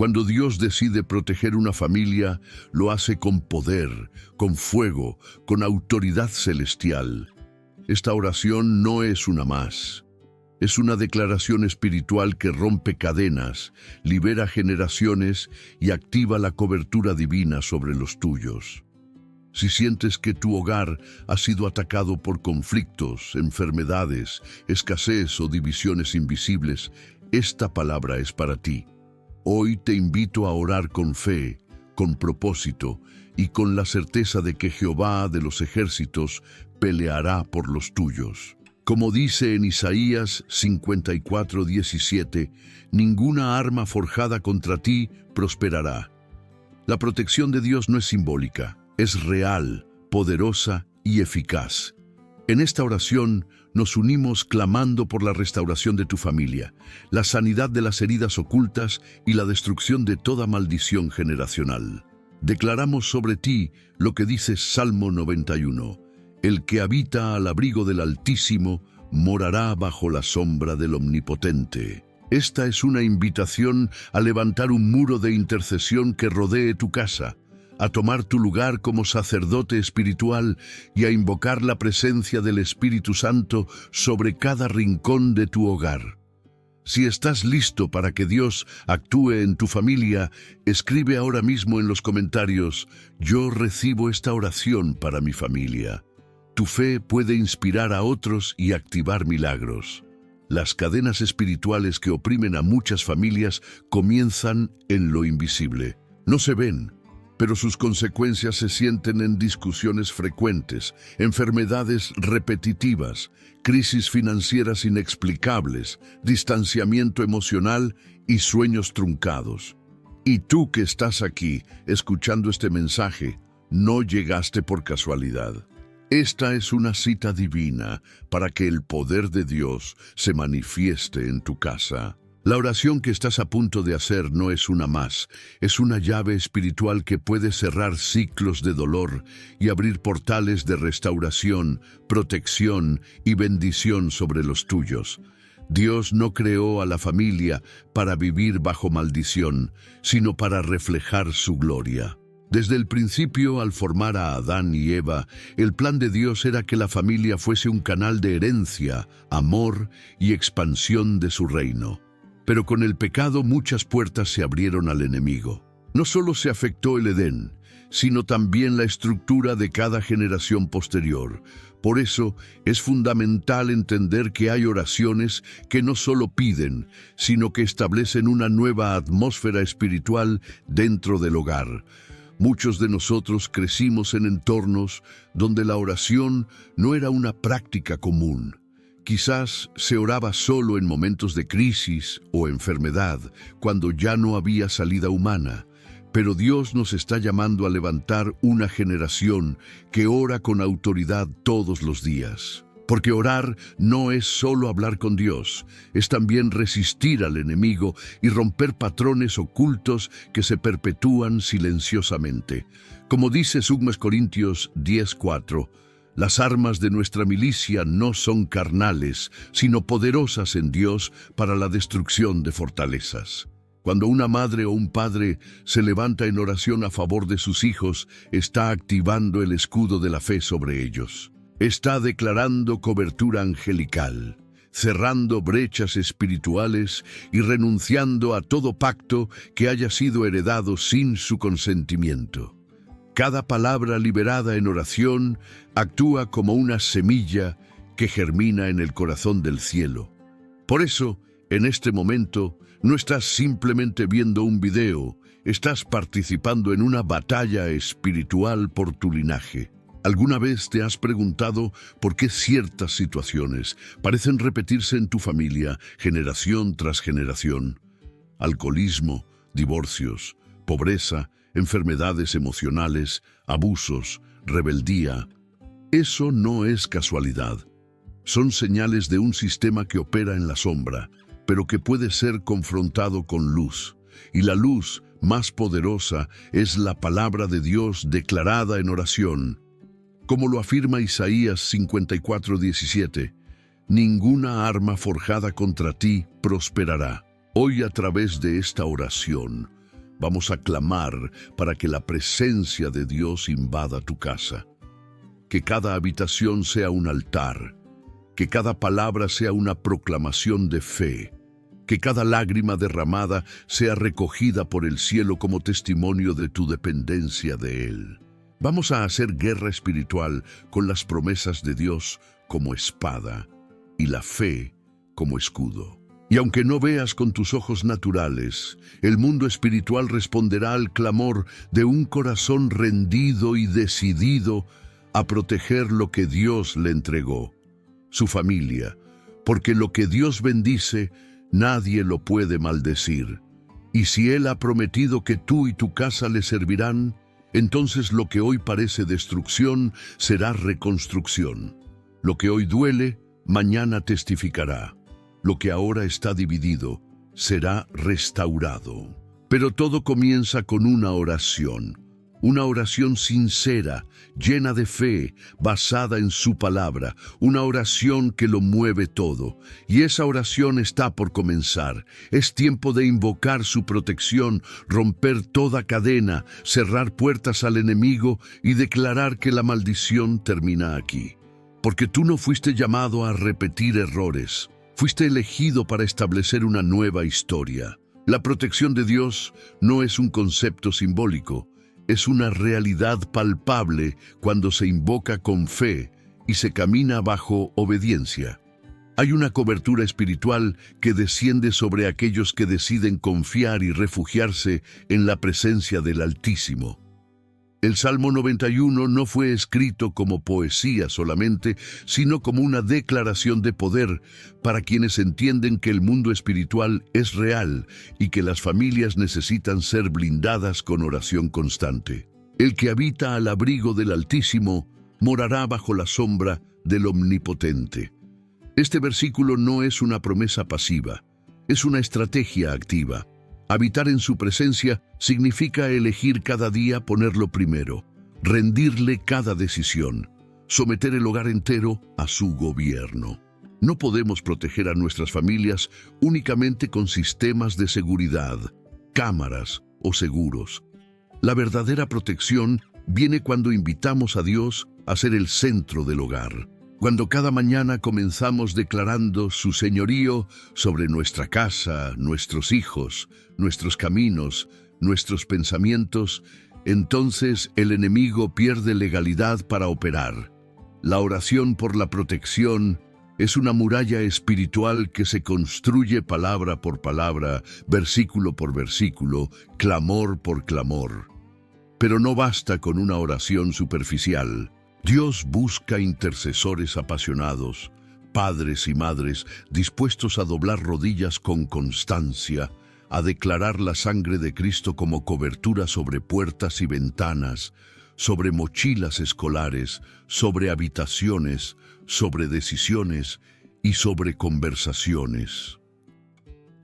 Cuando Dios decide proteger una familia, lo hace con poder, con fuego, con autoridad celestial. Esta oración no es una más. Es una declaración espiritual que rompe cadenas, libera generaciones y activa la cobertura divina sobre los tuyos. Si sientes que tu hogar ha sido atacado por conflictos, enfermedades, escasez o divisiones invisibles, esta palabra es para ti. Hoy te invito a orar con fe, con propósito y con la certeza de que Jehová de los ejércitos peleará por los tuyos. Como dice en Isaías 54:17, ninguna arma forjada contra ti prosperará. La protección de Dios no es simbólica, es real, poderosa y eficaz. En esta oración nos unimos clamando por la restauración de tu familia, la sanidad de las heridas ocultas y la destrucción de toda maldición generacional. Declaramos sobre ti lo que dice Salmo 91. El que habita al abrigo del Altísimo morará bajo la sombra del Omnipotente. Esta es una invitación a levantar un muro de intercesión que rodee tu casa, a tomar tu lugar como sacerdote espiritual y a invocar la presencia del Espíritu Santo sobre cada rincón de tu hogar. Si estás listo para que Dios actúe en tu familia, escribe ahora mismo en los comentarios: yo recibo esta oración para mi familia. Tu fe puede inspirar a otros y activar milagros. Las cadenas espirituales que oprimen a muchas familias comienzan en lo invisible. No se ven, pero sus consecuencias se sienten en discusiones frecuentes, enfermedades repetitivas, crisis financieras inexplicables, distanciamiento emocional y sueños truncados. Y tú que estás aquí, escuchando este mensaje, no llegaste por casualidad. Esta es una cita divina para que el poder de Dios se manifieste en tu casa. La oración que estás a punto de hacer no es una más, es una llave espiritual que puede cerrar ciclos de dolor y abrir portales de restauración, protección y bendición sobre los tuyos. Dios no creó a la familia para vivir bajo maldición, sino para reflejar su gloria. Desde el principio, al formar a Adán y Eva, el plan de Dios era que la familia fuese un canal de herencia, amor y expansión de su reino. Pero con el pecado muchas puertas se abrieron al enemigo. No solo se afectó el Edén, sino también la estructura de cada generación posterior. Por eso es fundamental entender que hay oraciones que no solo piden, sino que establecen una nueva atmósfera espiritual dentro del hogar. Muchos de nosotros crecimos en entornos donde la oración no era una práctica común. Quizás se oraba solo en momentos de crisis o enfermedad, cuando ya no había salida humana. Pero Dios nos está llamando a levantar una generación que ora con autoridad todos los días. Porque orar no es solo hablar con Dios, es también resistir al enemigo y romper patrones ocultos que se perpetúan silenciosamente. Como dice 2 Corintios 10:4, las armas de nuestra milicia no son carnales, sino poderosas en Dios para la destrucción de fortalezas. Cuando una madre o un padre se levanta en oración a favor de sus hijos, está activando el escudo de la fe sobre ellos. Está declarando cobertura angelical, cerrando brechas espirituales y renunciando a todo pacto que haya sido heredado sin su consentimiento. Cada palabra liberada en oración actúa como una semilla que germina en el corazón del cielo. Por eso, en este momento, no estás simplemente viendo un video, estás participando en una batalla espiritual por tu linaje. ¿Alguna vez te has preguntado por qué ciertas situaciones parecen repetirse en tu familia generación tras generación? Alcoholismo, divorcios, pobreza, enfermedades emocionales, abusos, rebeldía. Eso no es casualidad. Son señales de un sistema que opera en la sombra, pero que puede ser confrontado con luz. Y la luz más poderosa es la palabra de Dios declarada en oración. Como lo afirma Isaías 54:17, ninguna arma forjada contra ti prosperará. Hoy, a través de esta oración, Vamos a clamar para que la presencia de Dios invada tu casa. Que cada habitación sea un altar, que cada palabra sea una proclamación de fe, que cada lágrima derramada sea recogida por el cielo como testimonio de tu dependencia de Él. Vamos a hacer guerra espiritual con las promesas de Dios como espada y la fe como escudo. Y aunque no veas con tus ojos naturales, el mundo espiritual responderá al clamor de un corazón rendido y decidido a proteger lo que Dios le entregó, su familia, porque lo que Dios bendice, nadie lo puede maldecir. Y si Él ha prometido que tú y tu casa le servirán, entonces lo que hoy parece destrucción será reconstrucción. Lo que hoy duele, mañana testificará. Lo que ahora está dividido será restaurado. Pero todo comienza con una oración sincera, llena de fe, basada en su palabra, una oración que lo mueve todo. Y esa oración está por comenzar. Es tiempo de invocar su protección, romper toda cadena, cerrar puertas al enemigo y declarar que la maldición termina aquí. Porque tú no fuiste llamado a repetir errores. Fuiste elegido para establecer una nueva historia. La protección de Dios no es un concepto simbólico, es una realidad palpable cuando se invoca con fe y se camina bajo obediencia. Hay una cobertura espiritual que desciende sobre aquellos que deciden confiar y refugiarse en la presencia del Altísimo. El Salmo 91 no fue escrito como poesía solamente, sino como una declaración de poder para quienes entienden que el mundo espiritual es real y que las familias necesitan ser blindadas con oración constante. El que habita al abrigo del Altísimo morará bajo la sombra del Omnipotente. Este versículo no es una promesa pasiva, es una estrategia activa. Habitar en su presencia significa elegir cada día ponerlo primero, rendirle cada decisión, someter el hogar entero a su gobierno. No podemos proteger a nuestras familias únicamente con sistemas de seguridad, cámaras o seguros. La verdadera protección viene cuando invitamos a Dios a ser el centro del hogar. Cuando cada mañana comenzamos declarando su señorío sobre nuestra casa, nuestros hijos, nuestros caminos, nuestros pensamientos, entonces el enemigo pierde legalidad para operar. La oración por la protección es una muralla espiritual que se construye palabra por palabra, versículo por versículo, clamor por clamor. Pero no basta con una oración superficial. Dios busca intercesores apasionados, padres y madres dispuestos a doblar rodillas con constancia, a declarar la sangre de Cristo como cobertura sobre puertas y ventanas, sobre mochilas escolares, sobre habitaciones, sobre decisiones y sobre conversaciones.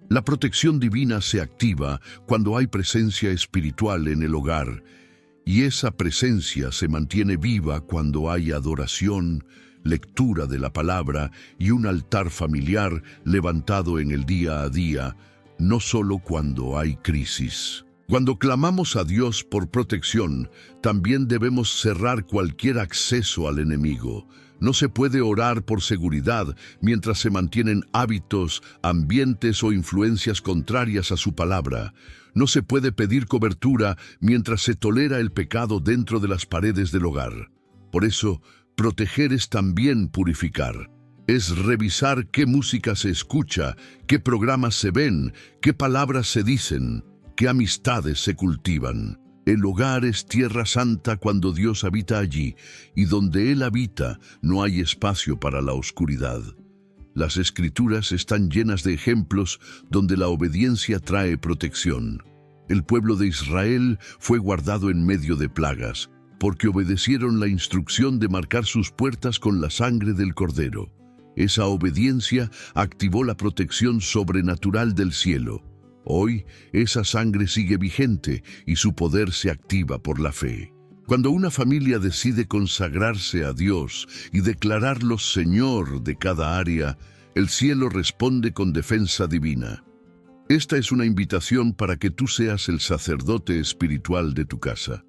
La protección divina se activa cuando hay presencia espiritual en el hogar, y esa presencia se mantiene viva cuando hay adoración, lectura de la palabra y un altar familiar levantado en el día a día, no solo cuando hay crisis. Cuando clamamos a Dios por protección, también debemos cerrar cualquier acceso al enemigo. No se puede orar por seguridad mientras se mantienen hábitos, ambientes o influencias contrarias a su palabra. No se puede pedir cobertura mientras se tolera el pecado dentro de las paredes del hogar. Por eso, proteger es también purificar. Es revisar qué música se escucha, qué programas se ven, qué palabras se dicen, qué amistades se cultivan. El hogar es tierra santa cuando Dios habita allí, y donde Él habita no hay espacio para la oscuridad. Las Escrituras están llenas de ejemplos donde la obediencia trae protección. El pueblo de Israel fue guardado en medio de plagas, porque obedecieron la instrucción de marcar sus puertas con la sangre del Cordero. Esa obediencia activó la protección sobrenatural del cielo. Hoy, esa sangre sigue vigente y su poder se activa por la fe. Cuando una familia decide consagrarse a Dios y declararlo Señor de cada área, el cielo responde con defensa divina. Esta es una invitación para que tú seas el sacerdote espiritual de tu casa.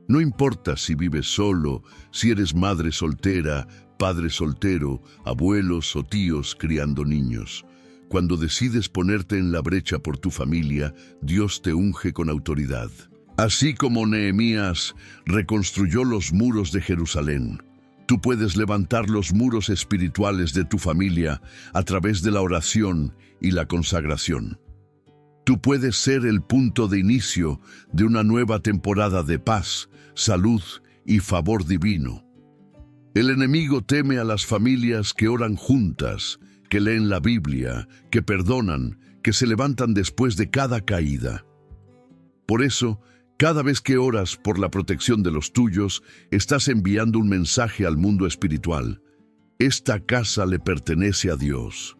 No importa si vives solo, si eres madre soltera, padre soltero, abuelos o tíos criando niños. Cuando decides ponerte en la brecha por tu familia, Dios te unge con autoridad. Así como Nehemías reconstruyó los muros de Jerusalén, tú puedes levantar los muros espirituales de tu familia a través de la oración y la consagración. Tú puedes ser el punto de inicio de una nueva temporada de paz, salud y favor divino. El enemigo teme a las familias que oran juntas, que leen la Biblia, que perdonan, que se levantan después de cada caída. Por eso, cada vez que oras por la protección de los tuyos, estás enviando un mensaje al mundo espiritual. Esta casa le pertenece a Dios.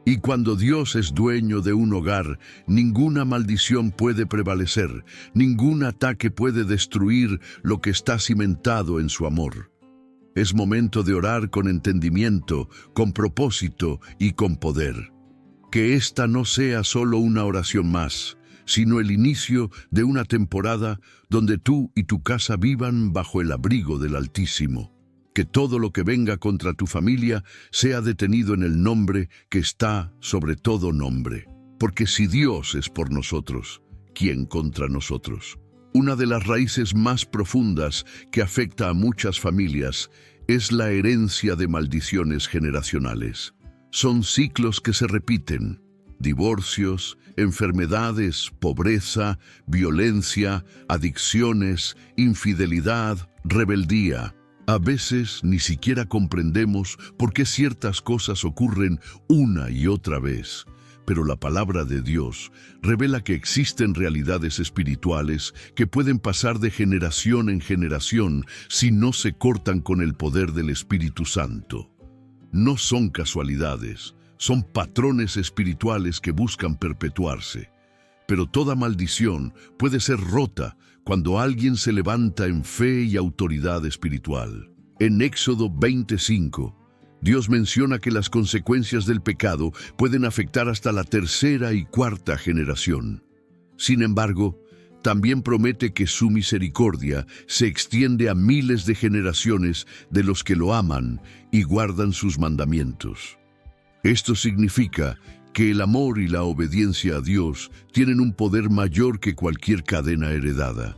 Y cuando Dios es dueño de un hogar, ninguna maldición puede prevalecer, ningún ataque puede destruir lo que está cimentado en su amor. Es momento de orar con entendimiento, con propósito y con poder. Que esta no sea solo una oración más, sino el inicio de una temporada donde tú y tu casa vivan bajo el abrigo del Altísimo. Que todo lo que venga contra tu familia sea detenido en el nombre que está sobre todo nombre. Porque si Dios es por nosotros, ¿quién contra nosotros? Una de las raíces más profundas que afecta a muchas familias es la herencia de maldiciones generacionales. Son ciclos que se repiten: divorcios, enfermedades, pobreza, violencia, adicciones, infidelidad, rebeldía. A veces ni siquiera comprendemos por qué ciertas cosas ocurren una y otra vez, pero la palabra de Dios revela que existen realidades espirituales que pueden pasar de generación en generación si no se cortan con el poder del Espíritu Santo. No son casualidades, son patrones espirituales que buscan perpetuarse. Pero toda maldición puede ser rota cuando alguien se levanta en fe y autoridad espiritual. En Éxodo 25, Dios menciona que las consecuencias del pecado pueden afectar hasta la tercera y cuarta generación. Sin embargo, también promete que su misericordia se extiende a miles de generaciones de los que lo aman y guardan sus mandamientos. Esto significa que el amor y la obediencia a Dios tienen un poder mayor que cualquier cadena heredada.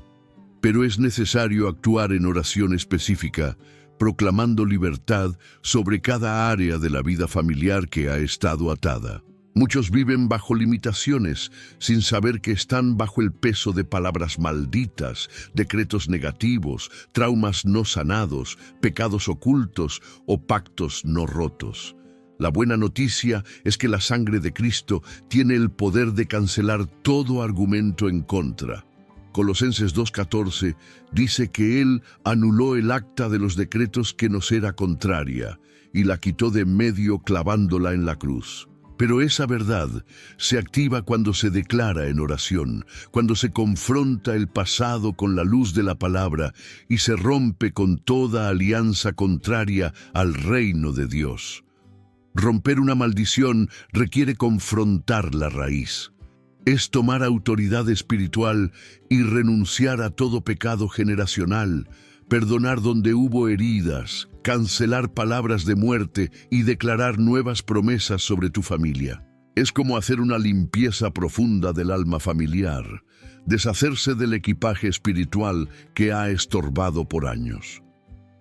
Pero es necesario actuar en oración específica, proclamando libertad sobre cada área de la vida familiar que ha estado atada. Muchos viven bajo limitaciones, sin saber que están bajo el peso de palabras malditas, decretos negativos, traumas no sanados, pecados ocultos o pactos no rotos. La buena noticia es que la sangre de Cristo tiene el poder de cancelar todo argumento en contra. Colosenses 2:14 dice que Él anuló el acta de los decretos que nos era contraria y la quitó de en medio clavándola en la cruz. Pero esa verdad se activa cuando se declara en oración, cuando se confronta el pasado con la luz de la palabra y se rompe con toda alianza contraria al reino de Dios. Romper una maldición requiere confrontar la raíz. Es tomar autoridad espiritual y renunciar a todo pecado generacional, perdonar donde hubo heridas, cancelar palabras de muerte y declarar nuevas promesas sobre tu familia. Es como hacer una limpieza profunda del alma familiar, deshacerse del equipaje espiritual que ha estorbado por años.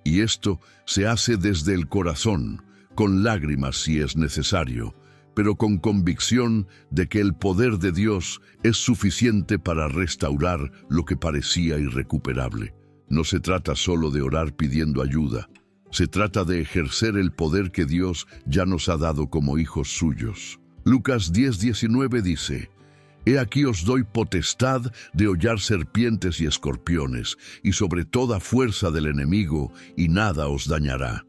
Y esto se hace desde el corazón, con lágrimas si es necesario, pero con convicción de que el poder de Dios es suficiente para restaurar lo que parecía irrecuperable. No se trata solo de orar pidiendo ayuda, se trata de ejercer el poder que Dios ya nos ha dado como hijos suyos. Lucas 10:19 dice: «He aquí os doy potestad de hollar serpientes y escorpiones, y sobre toda fuerza del enemigo, y nada os dañará».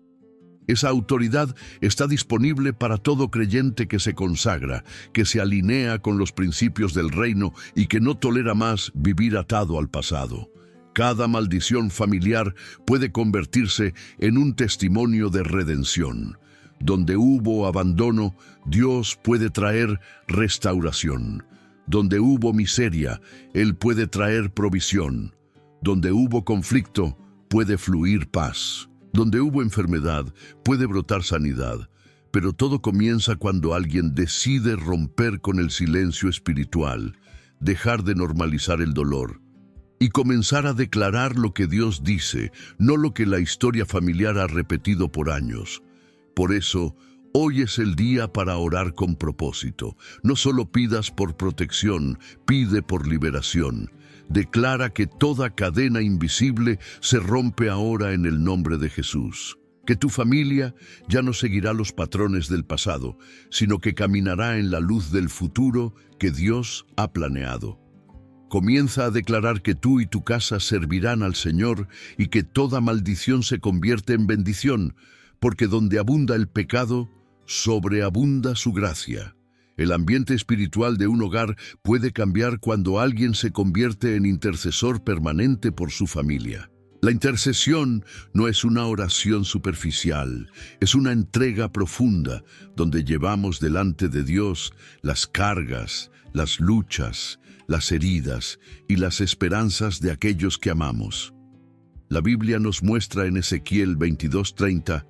Esa autoridad está disponible para todo creyente que se consagra, que se alinea con los principios del reino y que no tolera más vivir atado al pasado. Cada maldición familiar puede convertirse en un testimonio de redención. Donde hubo abandono, Dios puede traer restauración. Donde hubo miseria, Él puede traer provisión. Donde hubo conflicto, puede fluir paz. Donde hubo enfermedad, puede brotar sanidad. Pero todo comienza cuando alguien decide romper con el silencio espiritual, dejar de normalizar el dolor y comenzar a declarar lo que Dios dice, no lo que la historia familiar ha repetido por años. Por eso, hoy es el día para orar con propósito. No solo pidas por protección, pide por liberación. Declara que toda cadena invisible se rompe ahora en el nombre de Jesús. Que tu familia ya no seguirá los patrones del pasado, sino que caminará en la luz del futuro que Dios ha planeado. Comienza a declarar que tú y tu casa servirán al Señor y que toda maldición se convierte en bendición, porque donde abunda el pecado, sobreabunda su gracia. El ambiente espiritual de un hogar puede cambiar cuando alguien se convierte en intercesor permanente por su familia. La intercesión no es una oración superficial, es una entrega profunda donde llevamos delante de Dios las cargas, las luchas, las heridas y las esperanzas de aquellos que amamos. La Biblia nos muestra en Ezequiel 22:30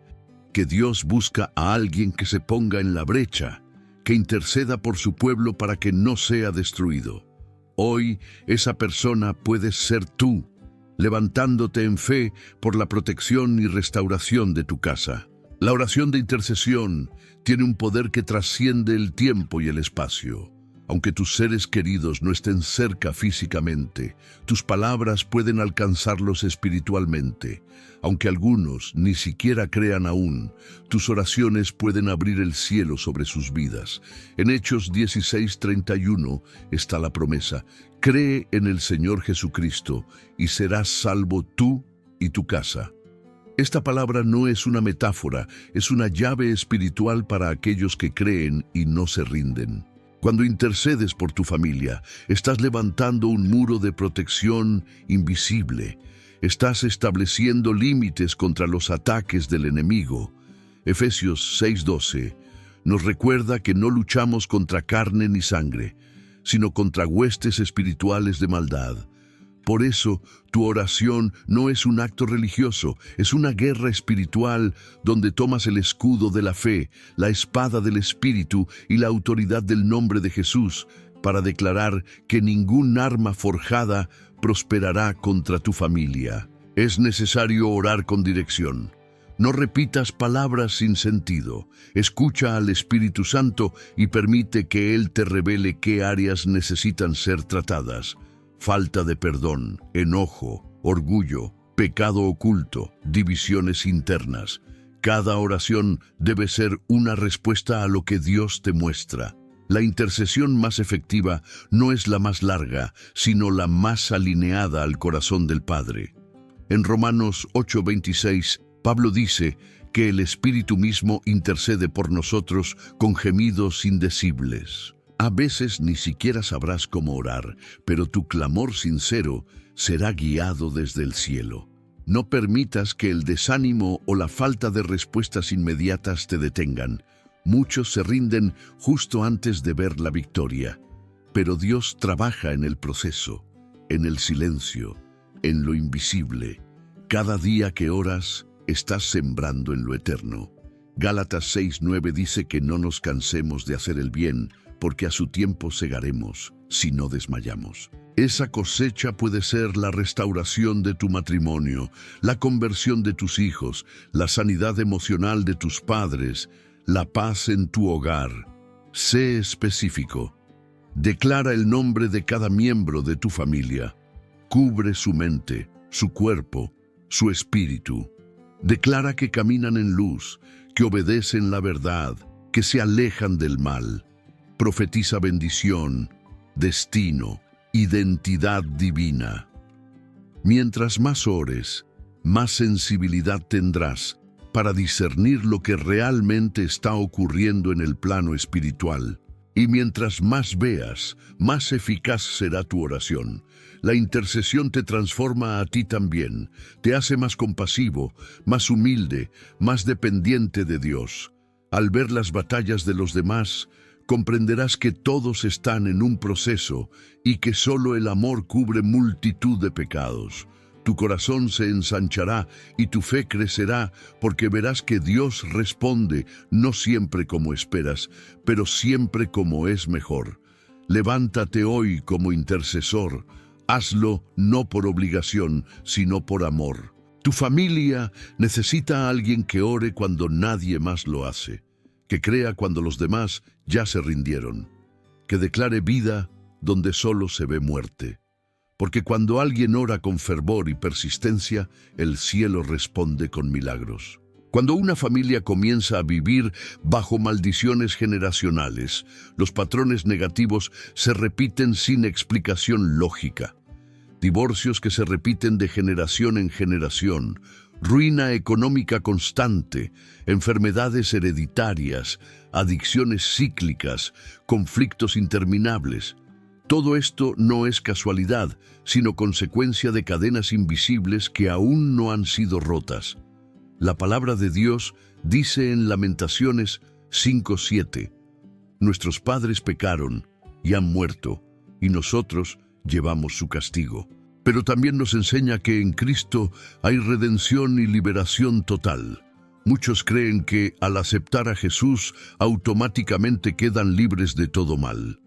que Dios busca a alguien que se ponga en la brecha, que interceda por su pueblo para que no sea destruido. Hoy esa persona puede ser tú, levantándote en fe por la protección y restauración de tu casa. La oración de intercesión tiene un poder que trasciende el tiempo y el espacio. Aunque tus seres queridos no estén cerca físicamente, tus palabras pueden alcanzarlos espiritualmente. Aunque algunos ni siquiera crean aún, tus oraciones pueden abrir el cielo sobre sus vidas. En Hechos 16:31 está la promesa: cree en el Señor Jesucristo y serás salvo tú y tu casa. Esta palabra no es una metáfora, es una llave espiritual para aquellos que creen y no se rinden. Cuando intercedes por tu familia, estás levantando un muro de protección invisible. Estás estableciendo límites contra los ataques del enemigo. Efesios 6:12 nos recuerda que no luchamos contra carne ni sangre, sino contra huestes espirituales de maldad. Por eso, tu oración no es un acto religioso, es una guerra espiritual donde tomas el escudo de la fe, la espada del Espíritu y la autoridad del nombre de Jesús para declarar que ningún arma forjada prosperará contra tu familia. Es necesario orar con dirección. No repitas palabras sin sentido. Escucha al Espíritu Santo y permite que Él te revele qué áreas necesitan ser tratadas. Falta de perdón, enojo, orgullo, pecado oculto, divisiones internas. Cada oración debe ser una respuesta a lo que Dios te muestra. La intercesión más efectiva no es la más larga, sino la más alineada al corazón del Padre. En Romanos 8:26, Pablo dice que el Espíritu mismo intercede por nosotros con gemidos indecibles. A veces ni siquiera sabrás cómo orar, pero tu clamor sincero será guiado desde el cielo. No permitas que el desánimo o la falta de respuestas inmediatas te detengan. Muchos se rinden justo antes de ver la victoria, pero Dios trabaja en el proceso, en el silencio, en lo invisible. Cada día que oras, estás sembrando en lo eterno. Gálatas 6:9 dice que no nos cansemos de hacer el bien, porque a su tiempo segaremos si no desmayamos. Esa cosecha puede ser la restauración de tu matrimonio, la conversión de tus hijos, la sanidad emocional de tus padres, la paz en tu hogar. Sé específico. Declara el nombre de cada miembro de tu familia. Cubre su mente, su cuerpo, su espíritu. Declara que caminan en luz, que obedecen la verdad, que se alejan del mal. Profetiza bendición, destino, identidad divina. Mientras más ores, más sensibilidad tendrás para discernir lo que realmente está ocurriendo en el plano espiritual. Y mientras más veas, más eficaz será tu oración. La intercesión te transforma a ti también, te hace más compasivo, más humilde, más dependiente de Dios. Al ver las batallas de los demás, comprenderás que todos están en un proceso y que solo el amor cubre multitud de pecados. Tu corazón se ensanchará y tu fe crecerá porque verás que Dios responde no siempre como esperas, pero siempre como es mejor. Levántate hoy como intercesor. Hazlo no por obligación, sino por amor. Tu familia necesita a alguien que ore cuando nadie más lo hace, que crea cuando los demás ya se rindieron, que declare vida donde solo se ve muerte. Porque cuando alguien ora con fervor y persistencia, el cielo responde con milagros. Cuando una familia comienza a vivir bajo maldiciones generacionales, los patrones negativos se repiten sin explicación lógica. Divorcios que se repiten de generación en generación, ruina económica constante, enfermedades hereditarias, adicciones cíclicas, conflictos interminables. Todo esto no es casualidad, sino consecuencia de cadenas invisibles que aún no han sido rotas. La palabra de Dios dice en Lamentaciones 5:7, nuestros padres pecaron y han muerto, y nosotros llevamos su castigo. Pero también nos enseña que en Cristo hay redención y liberación total. Muchos creen que al aceptar a Jesús automáticamente quedan libres de todo mal.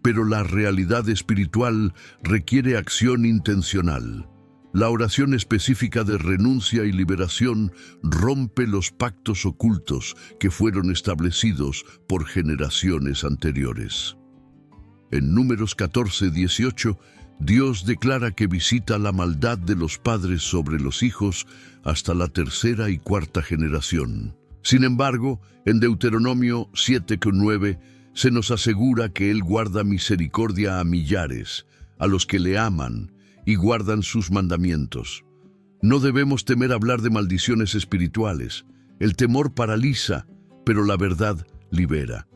Pero la realidad espiritual requiere acción intencional. La oración específica de renuncia y liberación rompe los pactos ocultos que fueron establecidos por generaciones anteriores. En Números 14:18, Dios declara que visita la maldad de los padres sobre los hijos hasta la tercera y cuarta generación. Sin embargo, en Deuteronomio 7:9, se nos asegura que Él guarda misericordia a millares, a los que le aman y guardan sus mandamientos. No debemos temer hablar de maldiciones espirituales. El temor paraliza, pero la verdad libera.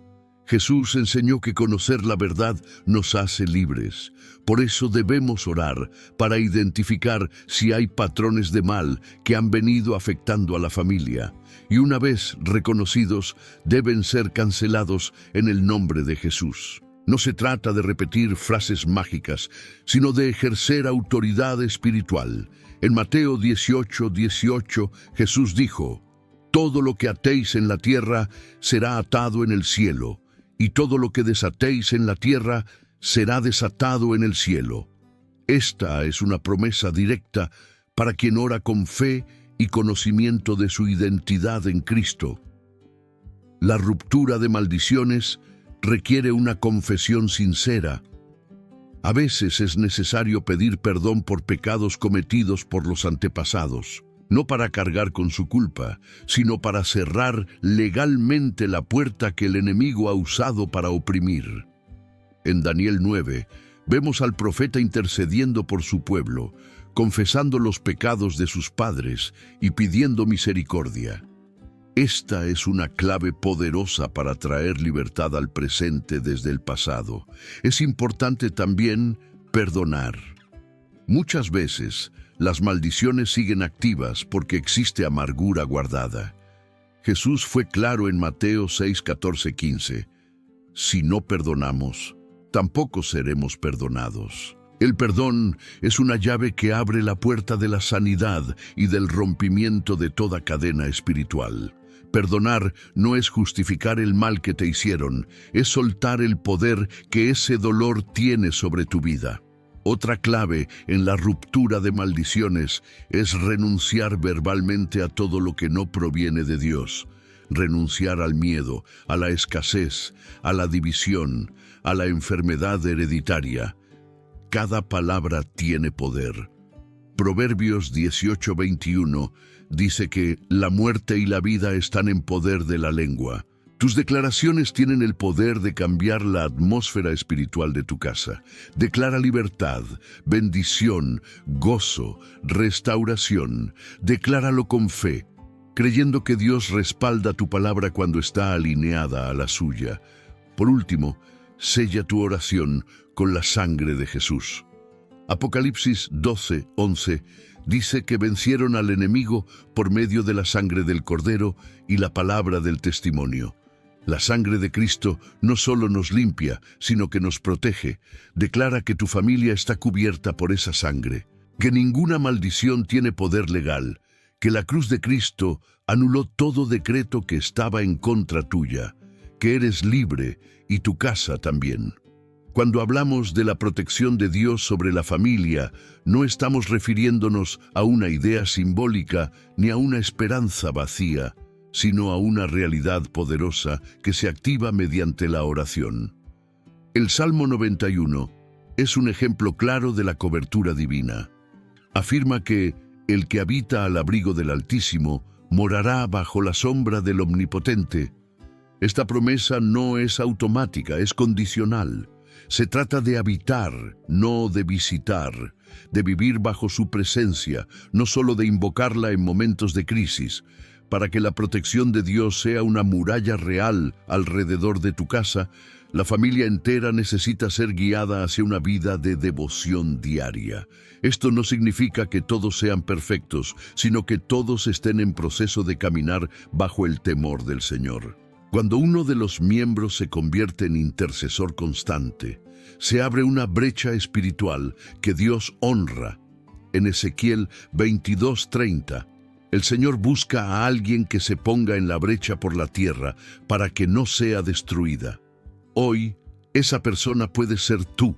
Jesús enseñó que conocer la verdad nos hace libres. Por eso debemos orar para identificar si hay patrones de mal que han venido afectando a la familia. Y una vez reconocidos, deben ser cancelados en el nombre de Jesús. No se trata de repetir frases mágicas, sino de ejercer autoridad espiritual. En Mateo 18:18, Jesús dijo, todo lo que atéis en la tierra será atado en el cielo, y todo lo que desatéis en la tierra será desatado en el cielo. Esta es una promesa directa para quien ora con fe y conocimiento de su identidad en Cristo. La ruptura de maldiciones requiere una confesión sincera. A veces es necesario pedir perdón por pecados cometidos por los antepasados, no para cargar con su culpa, sino para cerrar legalmente la puerta que el enemigo ha usado para oprimir. En Daniel 9, vemos al profeta intercediendo por su pueblo, confesando los pecados de sus padres y pidiendo misericordia. Esta es una clave poderosa para traer libertad al presente desde el pasado. Es importante también perdonar. Muchas veces, las maldiciones siguen activas porque existe amargura guardada. Jesús fue claro en Mateo 6:14-15. Si no perdonamos, tampoco seremos perdonados. El perdón es una llave que abre la puerta de la sanidad y del rompimiento de toda cadena espiritual. Perdonar no es justificar el mal que te hicieron, es soltar el poder que ese dolor tiene sobre tu vida. Otra clave en la ruptura de maldiciones es renunciar verbalmente a todo lo que no proviene de Dios. Renunciar al miedo, a la escasez, a la división, a la enfermedad hereditaria. Cada palabra tiene poder. Proverbios 18:21 dice que la muerte y la vida están en poder de la lengua. Tus declaraciones tienen el poder de cambiar la atmósfera espiritual de tu casa. Declara libertad, bendición, gozo, restauración. Decláralo con fe, creyendo que Dios respalda tu palabra cuando está alineada a la suya. Por último, sella tu oración con la sangre de Jesús. Apocalipsis 12:11 Dice que vencieron al enemigo por medio de la sangre del Cordero y la palabra del testimonio. La sangre de Cristo no solo nos limpia, sino que nos protege. Declara que tu familia está cubierta por esa sangre, que ninguna maldición tiene poder legal, que la cruz de Cristo anuló todo decreto que estaba en contra tuya, que eres libre y tu casa también. Cuando hablamos de la protección de Dios sobre la familia, no estamos refiriéndonos a una idea simbólica ni a una esperanza vacía, sino a una realidad poderosa que se activa mediante la oración. El Salmo 91 es un ejemplo claro de la cobertura divina. Afirma que el que habita al abrigo del Altísimo morará bajo la sombra del Omnipotente. Esta promesa no es automática, es condicional. Se trata de habitar, no de visitar, de vivir bajo su presencia, no solo de invocarla en momentos de crisis. Para que la protección de Dios sea una muralla real alrededor de tu casa, la familia entera necesita ser guiada hacia una vida de devoción diaria. Esto no significa que todos sean perfectos, sino que todos estén en proceso de caminar bajo el temor del Señor. Cuando uno de los miembros se convierte en intercesor constante, se abre una brecha espiritual que Dios honra. En Ezequiel 22:30, el Señor busca a alguien que se ponga en la brecha por la tierra para que no sea destruida. Hoy, esa persona puede ser tú,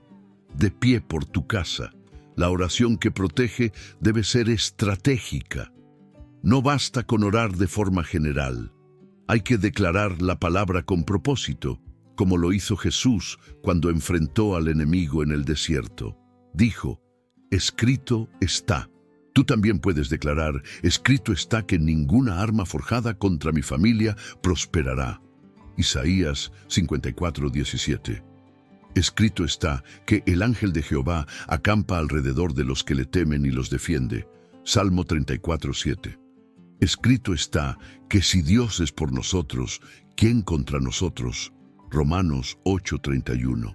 de pie por tu casa. La oración que protege debe ser estratégica. No basta con orar de forma general. Hay que declarar la palabra con propósito, como lo hizo Jesús cuando enfrentó al enemigo en el desierto. Dijo, escrito está. Tú también puedes declarar, escrito está que ninguna arma forjada contra mi familia prosperará. Isaías 54:17. Escrito está que el ángel de Jehová acampa alrededor de los que le temen y los defiende. Salmo 34:7. Escrito está que si Dios es por nosotros, ¿quién contra nosotros? Romanos 8:31.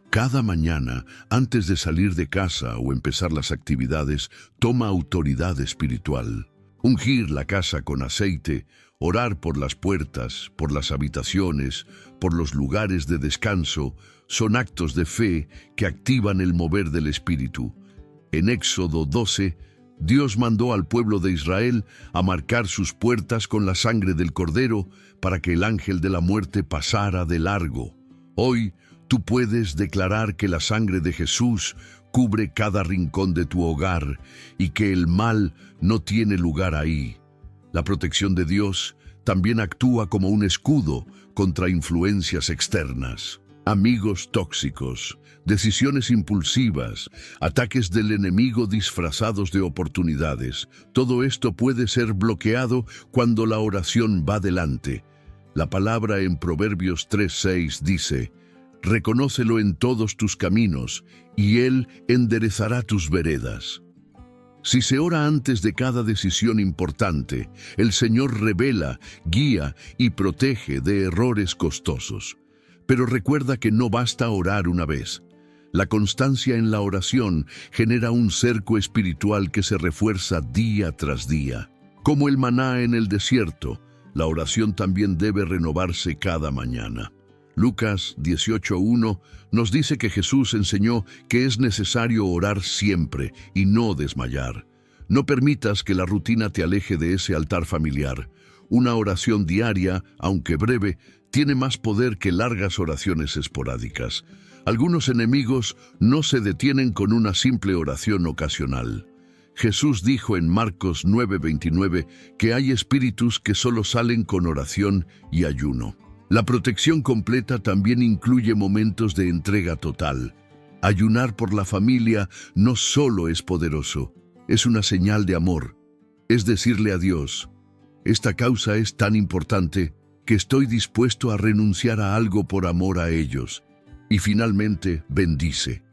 Cada mañana, antes de salir de casa o empezar las actividades, toma autoridad espiritual. Ungir la casa con aceite, orar por las puertas, por las habitaciones, por los lugares de descanso, son actos de fe que activan el mover del Espíritu. En Éxodo 12, Dios mandó al pueblo de Israel a marcar sus puertas con la sangre del Cordero para que el ángel de la muerte pasara de largo. Hoy, tú puedes declarar que la sangre de Jesús cubre cada rincón de tu hogar y que el mal no tiene lugar ahí. La protección de Dios también actúa como un escudo contra influencias externas. Amigos tóxicos, decisiones impulsivas, ataques del enemigo disfrazados de oportunidades. Todo esto puede ser bloqueado cuando la oración va delante. La palabra en Proverbios 3:6 dice, reconócelo en todos tus caminos, y Él enderezará tus veredas. Si se ora antes de cada decisión importante, el Señor revela, guía y protege de errores costosos. Pero recuerda que no basta orar una vez. La constancia en la oración genera un cerco espiritual que se refuerza día tras día. Como el maná en el desierto, la oración también debe renovarse cada mañana. Lucas 18:1 nos dice que Jesús enseñó que es necesario orar siempre y no desmayar. No permitas que la rutina te aleje de ese altar familiar. Una oración diaria, aunque breve, tiene más poder que largas oraciones esporádicas. Algunos enemigos no se detienen con una simple oración ocasional. Jesús dijo en Marcos 9:29 que hay espíritus que solo salen con oración y ayuno. La protección completa también incluye momentos de entrega total. Ayunar por la familia no solo es poderoso, es una señal de amor. Es decirle a Dios, esta causa es tan importante que estoy dispuesto a renunciar a algo por amor a ellos. Y finalmente, bendice.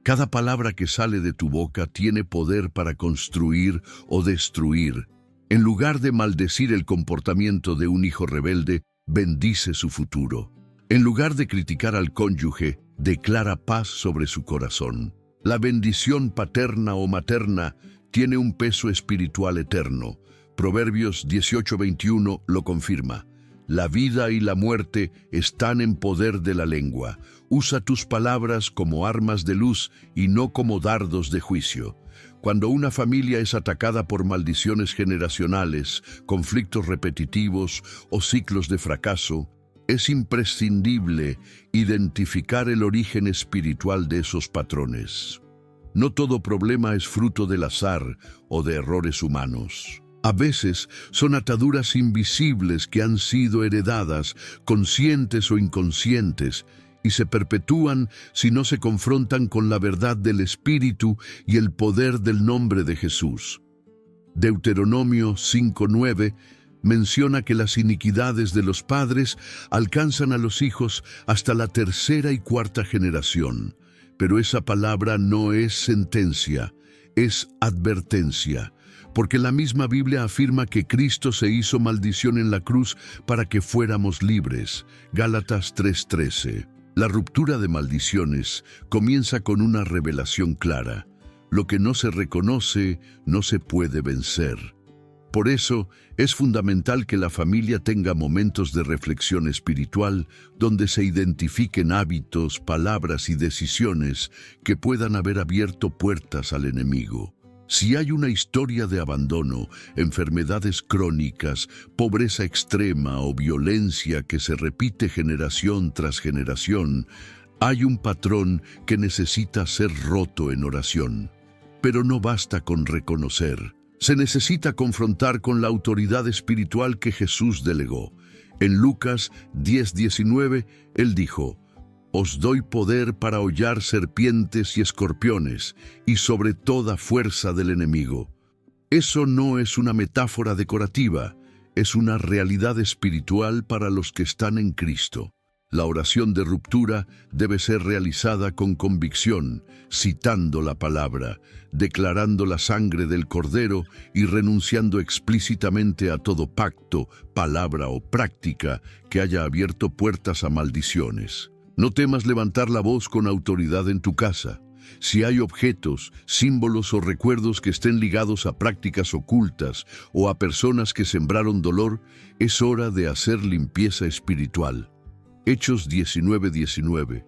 Cada palabra que sale de tu boca tiene poder para construir o destruir. En lugar de maldecir el comportamiento de un hijo rebelde, bendice su futuro. En lugar de criticar al cónyuge, declara paz sobre su corazón. La bendición paterna o materna tiene un peso espiritual eterno. Proverbios 18:21 lo confirma. La vida y la muerte están en poder de la lengua. Usa tus palabras como armas de luz y no como dardos de juicio. Cuando una familia es atacada por maldiciones generacionales, conflictos repetitivos o ciclos de fracaso, es imprescindible identificar el origen espiritual de esos patrones. No todo problema es fruto del azar o de errores humanos. A veces son ataduras invisibles que han sido heredadas, conscientes o inconscientes, y se perpetúan si no se confrontan con la verdad del Espíritu y el poder del nombre de Jesús. Deuteronomio 5:9 menciona que las iniquidades de los padres alcanzan a los hijos hasta la tercera y cuarta generación. Pero esa palabra no es sentencia, es advertencia, porque la misma Biblia afirma que Cristo se hizo maldición en la cruz para que fuéramos libres. Gálatas 3:13. La ruptura de maldiciones comienza con una revelación clara. Lo que no se reconoce no se puede vencer. Por eso, es fundamental que la familia tenga momentos de reflexión espiritual donde se identifiquen hábitos, palabras y decisiones que puedan haber abierto puertas al enemigo. Si hay una historia de abandono, enfermedades crónicas, pobreza extrema o violencia que se repite generación tras generación, hay un patrón que necesita ser roto en oración. Pero no basta con reconocer. Se necesita confrontar con la autoridad espiritual que Jesús delegó. En Lucas 10:19, Él dijo: «Os doy poder para hollar serpientes y escorpiones, y sobre toda fuerza del enemigo». Eso no es una metáfora decorativa, es una realidad espiritual para los que están en Cristo. La oración de ruptura debe ser realizada con convicción, citando la palabra, declarando la sangre del Cordero y renunciando explícitamente a todo pacto, palabra o práctica que haya abierto puertas a maldiciones. No temas levantar la voz con autoridad en tu casa. Si hay objetos, símbolos o recuerdos que estén ligados a prácticas ocultas o a personas que sembraron dolor, es hora de hacer limpieza espiritual. Hechos 19:19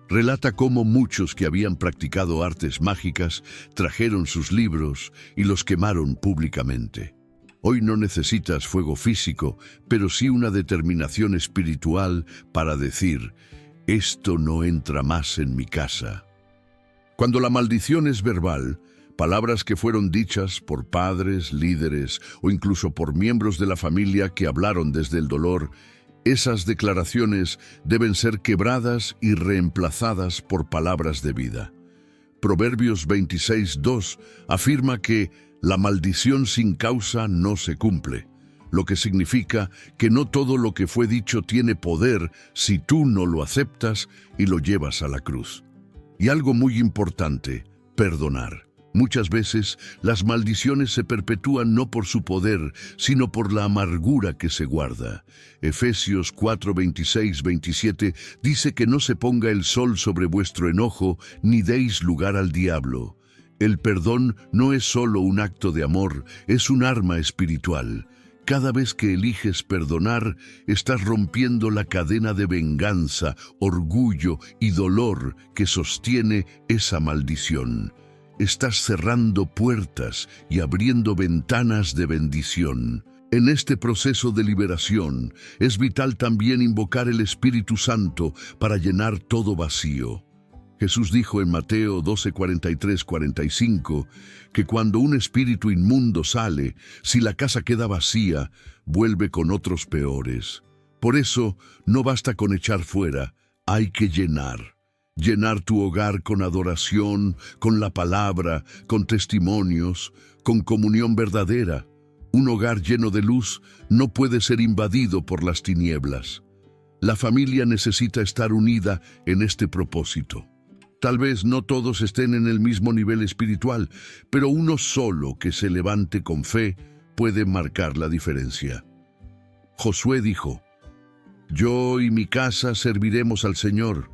relata cómo muchos que habían practicado artes mágicas trajeron sus libros y los quemaron públicamente. Hoy no necesitas fuego físico, pero sí una determinación espiritual para decir: esto no entra más en mi casa. Cuando la maldición es verbal, palabras que fueron dichas por padres, líderes o incluso por miembros de la familia que hablaron desde el dolor, esas declaraciones deben ser quebradas y reemplazadas por palabras de vida. Proverbios 26:2 afirma que la maldición sin causa no se cumple, lo que significa que no todo lo que fue dicho tiene poder si tú no lo aceptas y lo llevas a la cruz. Y algo muy importante, perdonar. Muchas veces las maldiciones se perpetúan no por su poder, sino por la amargura que se guarda. Efesios 4:26-27 dice que no se ponga el sol sobre vuestro enojo, ni deis lugar al diablo. El perdón no es solo un acto de amor, es un arma espiritual. Cada vez que eliges perdonar, estás rompiendo la cadena de venganza, orgullo y dolor que sostiene esa maldición. Estás cerrando puertas y abriendo ventanas de bendición. En este proceso de liberación, es vital también invocar el Espíritu Santo para llenar todo vacío. Jesús dijo en Mateo 12:43-45 que cuando un espíritu inmundo sale, si la casa queda vacía, vuelve con otros peores. Por eso, no basta con echar fuera, hay que llenar. Llenar tu hogar con adoración, con la palabra, con testimonios, con comunión verdadera. Un hogar lleno de luz no puede ser invadido por las tinieblas. La familia necesita estar unida en este propósito. Tal vez no todos estén en el mismo nivel espiritual, pero uno solo que se levante con fe puede marcar la diferencia. Josué dijo: «Yo y mi casa serviremos al Señor».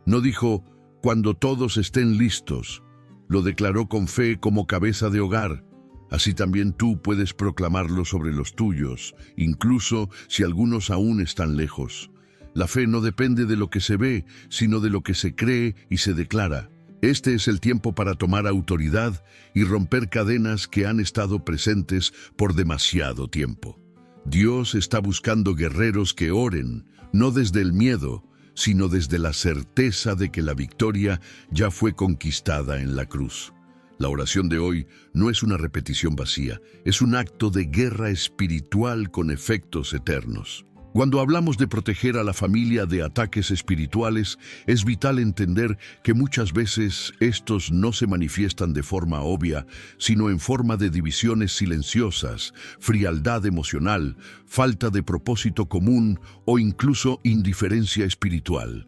No dijo: «cuando todos estén listos». Lo declaró con fe como cabeza de hogar. Así también tú puedes proclamarlo sobre los tuyos, incluso si algunos aún están lejos. La fe no depende de lo que se ve, sino de lo que se cree y se declara. Este es el tiempo para tomar autoridad y romper cadenas que han estado presentes por demasiado tiempo. Dios está buscando guerreros que oren, no desde el miedo, sino desde la certeza de que la victoria ya fue conquistada en la cruz. La oración de hoy no es una repetición vacía, es un acto de guerra espiritual con efectos eternos. Cuando hablamos de proteger a la familia de ataques espirituales, es vital entender que muchas veces estos no se manifiestan de forma obvia, sino en forma de divisiones silenciosas, frialdad emocional, falta de propósito común o incluso indiferencia espiritual.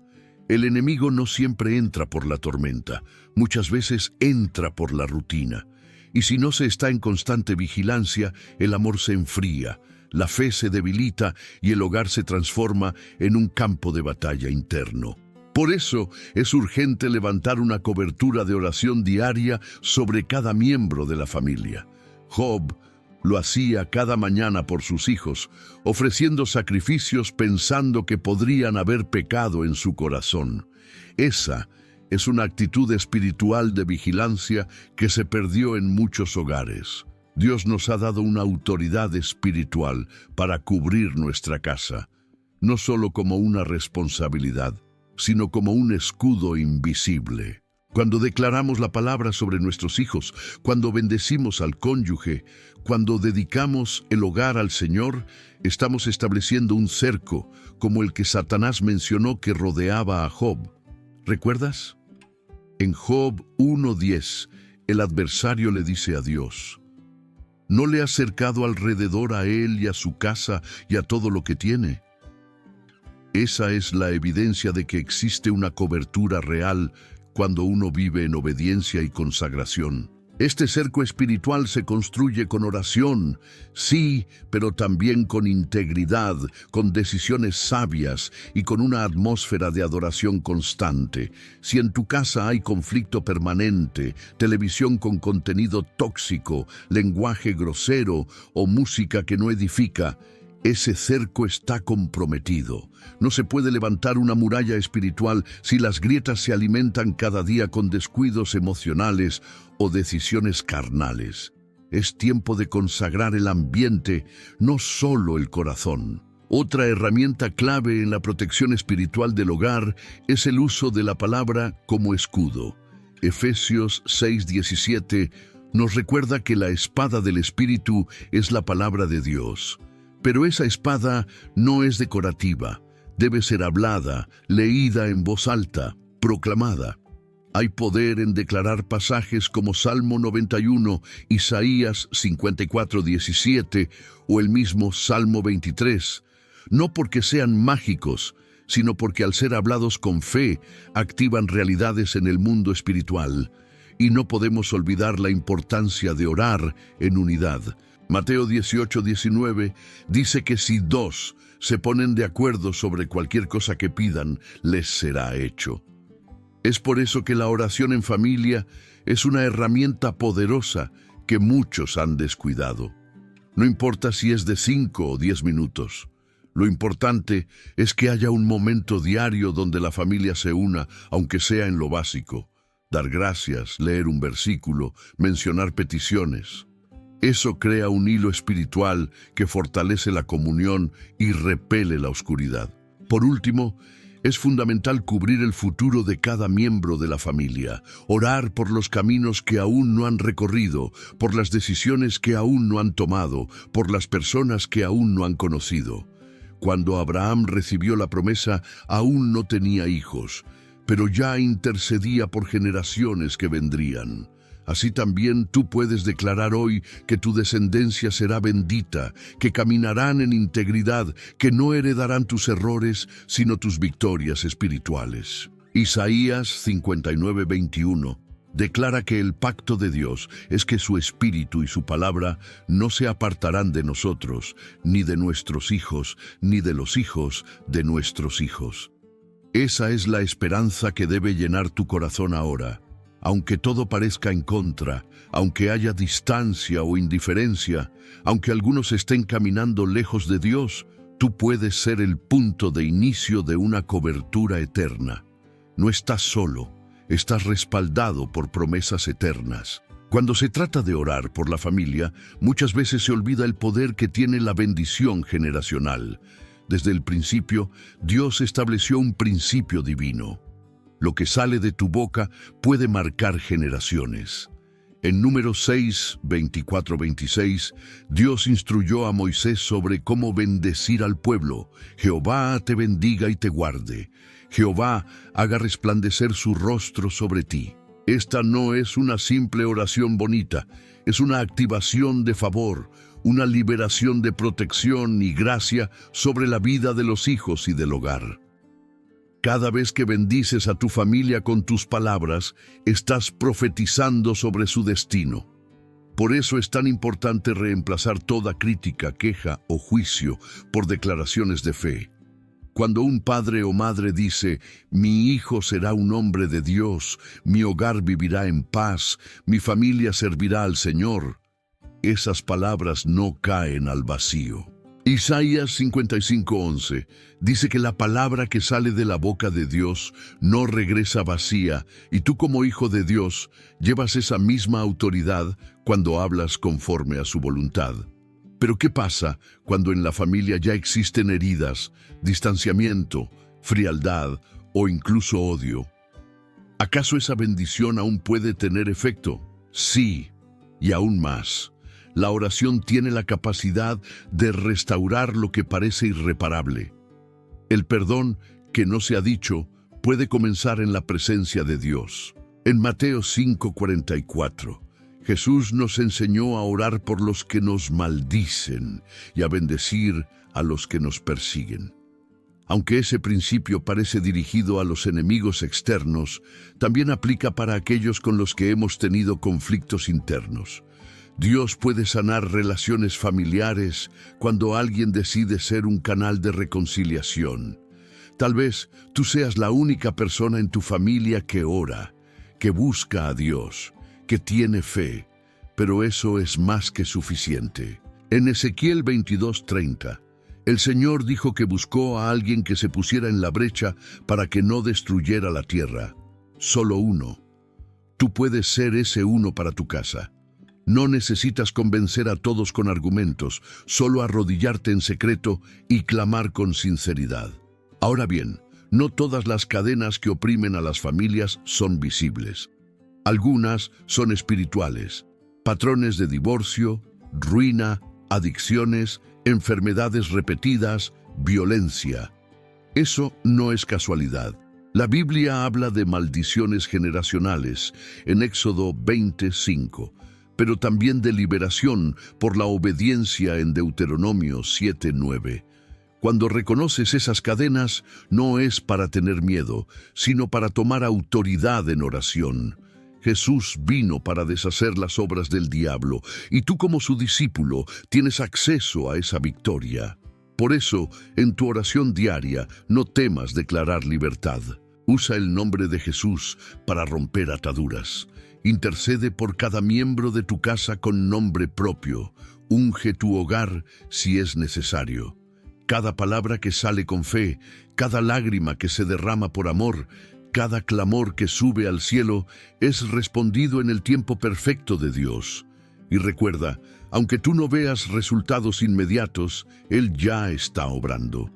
El enemigo no siempre entra por la tormenta, muchas veces entra por la rutina. Y si no se está en constante vigilancia, el amor se enfría, la fe se debilita y el hogar se transforma en un campo de batalla interno. Por eso es urgente levantar una cobertura de oración diaria sobre cada miembro de la familia. Job lo hacía cada mañana por sus hijos, ofreciendo sacrificios pensando que podrían haber pecado en su corazón. Esa es una actitud espiritual de vigilancia que se perdió en muchos hogares. Dios nos ha dado una autoridad espiritual para cubrir nuestra casa, no solo como una responsabilidad, sino como un escudo invisible. Cuando declaramos la palabra sobre nuestros hijos, cuando bendecimos al cónyuge, cuando dedicamos el hogar al Señor, estamos estableciendo un cerco, como el que Satanás mencionó que rodeaba a Job. ¿Recuerdas? En Job 1:10, el adversario le dice a Dios: ¿no le has cercado alrededor a él y a su casa y a todo lo que tiene? Esa es la evidencia de que existe una cobertura real cuando uno vive en obediencia y consagración. Este cerco espiritual se construye con oración, sí, pero también con integridad, con decisiones sabias y con una atmósfera de adoración constante. Si en tu casa hay conflicto permanente, televisión con contenido tóxico, lenguaje grosero o música que no edifica, ese cerco está comprometido. No se puede levantar una muralla espiritual si las grietas se alimentan cada día con descuidos emocionales o decisiones carnales. Es tiempo de consagrar el ambiente, no solo el corazón. Otra herramienta clave en la protección espiritual del hogar es el uso de la palabra como escudo. Efesios 6:17 nos recuerda que la espada del Espíritu es la palabra de Dios. Pero esa espada no es decorativa, debe ser hablada, leída en voz alta, proclamada. Hay poder en declarar pasajes como Salmo 91, Isaías 54:17 o el mismo Salmo 23, no porque sean mágicos, sino porque al ser hablados con fe, activan realidades en el mundo espiritual. Y no podemos olvidar la importancia de orar en unidad. Mateo 18:19 dice que si dos se ponen de acuerdo sobre cualquier cosa que pidan, les será hecho. Es por eso que la oración en familia es una herramienta poderosa que muchos han descuidado. No importa si es de 5 o 10 minutos. Lo importante es que haya un momento diario donde la familia se una, aunque sea en lo básico. Dar gracias, leer un versículo, mencionar peticiones. Eso crea un hilo espiritual que fortalece la comunión y repele la oscuridad. Por último, es fundamental cubrir el futuro de cada miembro de la familia, orar por los caminos que aún no han recorrido, por las decisiones que aún no han tomado, por las personas que aún no han conocido. Cuando Abraham recibió la promesa, aún no tenía hijos, pero ya intercedía por generaciones que vendrían. Así también tú puedes declarar hoy que tu descendencia será bendita, que caminarán en integridad, que no heredarán tus errores, sino tus victorias espirituales. Isaías 59:21 declara que el pacto de Dios es que su espíritu y su palabra no se apartarán de nosotros, ni de nuestros hijos, ni de los hijos de nuestros hijos. Esa es la esperanza que debe llenar tu corazón ahora. Aunque todo parezca en contra, aunque haya distancia o indiferencia, aunque algunos estén caminando lejos de Dios, tú puedes ser el punto de inicio de una cobertura eterna. No estás solo, estás respaldado por promesas eternas. Cuando se trata de orar por la familia, muchas veces se olvida el poder que tiene la bendición generacional. Desde el principio, Dios estableció un principio divino. Lo que sale de tu boca puede marcar generaciones. En Números 6, 24-26, Dios instruyó a Moisés sobre cómo bendecir al pueblo. Jehová te bendiga y te guarde. Jehová haga resplandecer su rostro sobre ti. Esta no es una simple oración bonita, es una activación de favor, una liberación de protección y gracia sobre la vida de los hijos y del hogar. Cada vez que bendices a tu familia con tus palabras, estás profetizando sobre su destino. Por eso es tan importante reemplazar toda crítica, queja o juicio por declaraciones de fe. Cuando un padre o madre dice, mi hijo será un hombre de Dios, mi hogar vivirá en paz, mi familia servirá al Señor, esas palabras no caen al vacío. Isaías 55:11 dice que la palabra que sale de la boca de Dios no regresa vacía, y tú como hijo de Dios llevas esa misma autoridad cuando hablas conforme a su voluntad. Pero ¿qué pasa cuando en la familia ya existen heridas, distanciamiento, frialdad o incluso odio? ¿Acaso esa bendición aún puede tener efecto? Sí, y aún más. La oración tiene la capacidad de restaurar lo que parece irreparable. El perdón que no se ha dicho puede comenzar en la presencia de Dios. En Mateo 5:44, Jesús nos enseñó a orar por los que nos maldicen y a bendecir a los que nos persiguen. Aunque ese principio parece dirigido a los enemigos externos, también aplica para aquellos con los que hemos tenido conflictos internos. Dios puede sanar relaciones familiares cuando alguien decide ser un canal de reconciliación. Tal vez tú seas la única persona en tu familia que ora, que busca a Dios, que tiene fe, pero eso es más que suficiente. En Ezequiel 22:30, el Señor dijo que buscó a alguien que se pusiera en la brecha para que no destruyera la tierra. Solo uno. Tú puedes ser ese uno para tu casa. No necesitas convencer a todos con argumentos, solo arrodillarte en secreto y clamar con sinceridad. Ahora bien, no todas las cadenas que oprimen a las familias son visibles. Algunas son espirituales, patrones de divorcio, ruina, adicciones, enfermedades repetidas, violencia. Eso no es casualidad. La Biblia habla de maldiciones generacionales en Éxodo 20:5. Pero también de liberación por la obediencia en Deuteronomio 7:9. Cuando reconoces esas cadenas, no es para tener miedo, sino para tomar autoridad en oración. Jesús vino para deshacer las obras del diablo, y tú como su discípulo tienes acceso a esa victoria. Por eso, en tu oración diaria, no temas declarar libertad. Usa el nombre de Jesús para romper ataduras. Intercede por cada miembro de tu casa con nombre propio. Unge tu hogar si es necesario. Cada palabra que sale con fe, cada lágrima que se derrama por amor, cada clamor que sube al cielo es respondido en el tiempo perfecto de Dios. Y recuerda, aunque tú no veas resultados inmediatos, Él ya está obrando.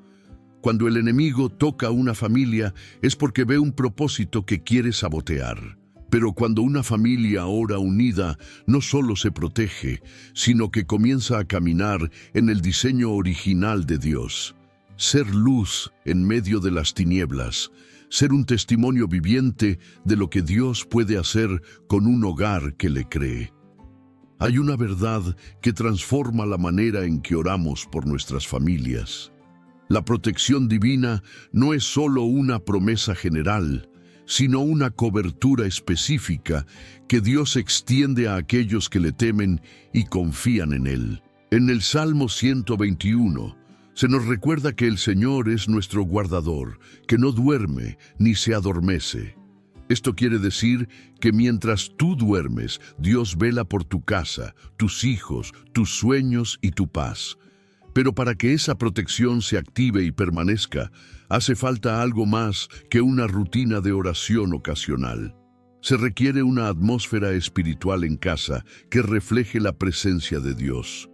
Cuando el enemigo toca a una familia es porque ve un propósito que quiere sabotear. Pero cuando una familia ora unida, no solo se protege, sino que comienza a caminar en el diseño original de Dios. Ser luz en medio de las tinieblas, ser un testimonio viviente de lo que Dios puede hacer con un hogar que le cree. Hay una verdad que transforma la manera en que oramos por nuestras familias. La protección divina no es solo una promesa general, sino una cobertura específica que Dios extiende a aquellos que le temen y confían en Él. En el Salmo 121 se nos recuerda que el Señor es nuestro guardador, que no duerme ni se adormece. Esto quiere decir que mientras tú duermes, Dios vela por tu casa, tus hijos, tus sueños y tu paz. Pero para que esa protección se active y permanezca, hace falta algo más que una rutina de oración ocasional. Se requiere una atmósfera espiritual en casa que refleje la presencia de Dios.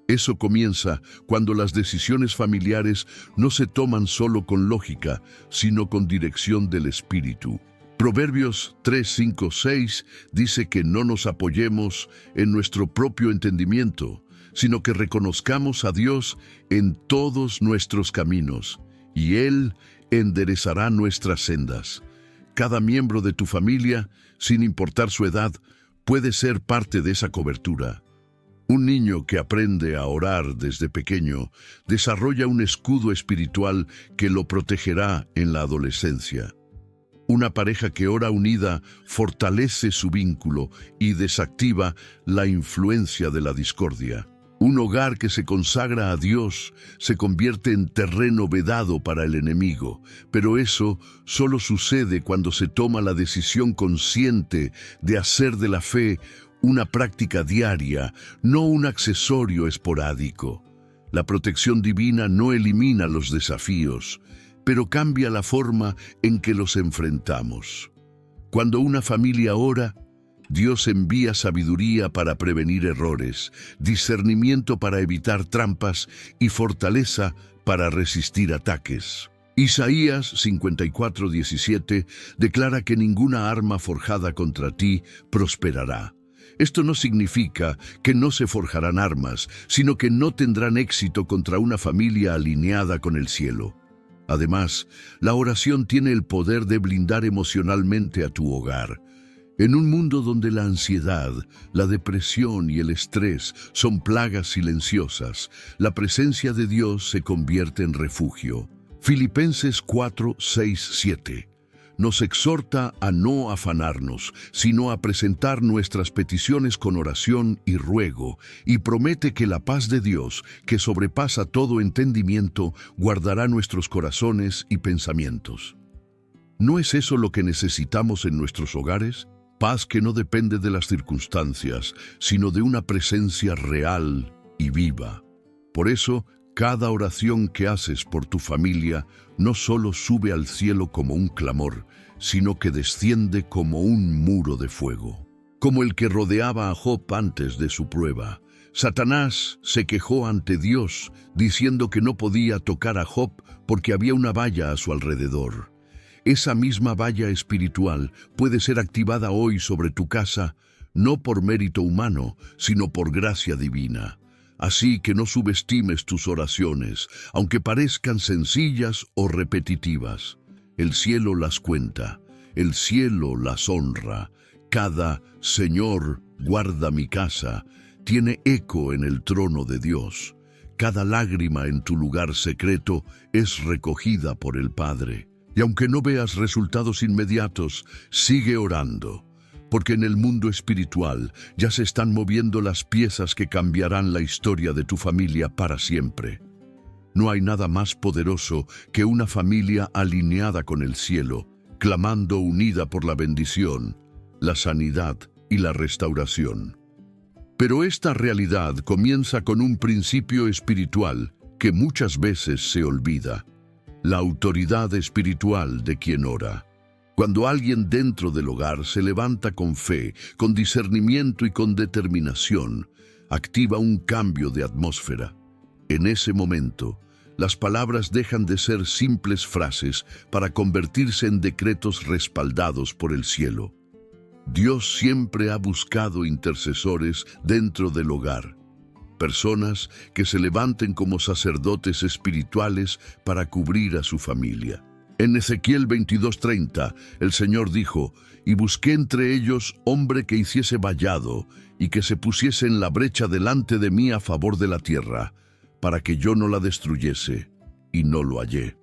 Eso comienza cuando las decisiones familiares no se toman solo con lógica, sino con dirección del Espíritu. Proverbios 3, 5, 6 dice que no nos apoyemos en nuestro propio entendimiento, sino que reconozcamos a Dios en todos nuestros caminos, y Él enderezará nuestras sendas. Cada miembro de tu familia, sin importar su edad, puede ser parte de esa cobertura. Un niño que aprende a orar desde pequeño desarrolla un escudo espiritual que lo protegerá en la adolescencia. Una pareja que ora unida fortalece su vínculo y desactiva la influencia de la discordia. Un hogar que se consagra a Dios se convierte en terreno vedado para el enemigo, pero eso solo sucede cuando se toma la decisión consciente de hacer de la fe una práctica diaria, no un accesorio esporádico. La protección divina no elimina los desafíos, pero cambia la forma en que los enfrentamos. Cuando una familia ora, Dios envía sabiduría para prevenir errores, discernimiento para evitar trampas y fortaleza para resistir ataques. Isaías 54:17 declara que ninguna arma forjada contra ti prosperará. Esto no significa que no se forjarán armas, sino que no tendrán éxito contra una familia alineada con el cielo. Además, la oración tiene el poder de blindar emocionalmente a tu hogar. En un mundo donde la ansiedad, la depresión y el estrés son plagas silenciosas, la presencia de Dios se convierte en refugio. Filipenses 4, 6, 7 nos exhorta a no afanarnos, sino a presentar nuestras peticiones con oración y ruego, y promete que la paz de Dios, que sobrepasa todo entendimiento, guardará nuestros corazones y pensamientos. ¿No es eso lo que necesitamos en nuestros hogares? Paz que no depende de las circunstancias, sino de una presencia real y viva. Por eso, cada oración que haces por tu familia no solo sube al cielo como un clamor, sino que desciende como un muro de fuego. Como el que rodeaba a Job antes de su prueba, Satanás se quejó ante Dios, diciendo que no podía tocar a Job porque había una valla a su alrededor. Esa misma valla espiritual puede ser activada hoy sobre tu casa, no por mérito humano, sino por gracia divina. Así que no subestimes tus oraciones, aunque parezcan sencillas o repetitivas. El cielo las cuenta, el cielo las honra. Cada Señor, guarda mi casa, tiene eco en el trono de Dios. Cada lágrima en tu lugar secreto es recogida por el Padre. Y aunque no veas resultados inmediatos, sigue orando. Porque en el mundo espiritual ya se están moviendo las piezas que cambiarán la historia de tu familia para siempre. No hay nada más poderoso que una familia alineada con el cielo, clamando unida por la bendición, la sanidad y la restauración. Pero esta realidad comienza con un principio espiritual que muchas veces se olvida: la autoridad espiritual de quien ora. Cuando alguien dentro del hogar se levanta con fe, con discernimiento y con determinación, activa un cambio de atmósfera. En ese momento, las palabras dejan de ser simples frases para convertirse en decretos respaldados por el cielo. Dios siempre ha buscado intercesores dentro del hogar, personas que se levanten como sacerdotes espirituales para cubrir a su familia. En Ezequiel 22:30, el Señor dijo: «Y busqué entre ellos hombre que hiciese vallado y que se pusiese en la brecha delante de mí a favor de la tierra, para que yo no la destruyese, y no lo hallé».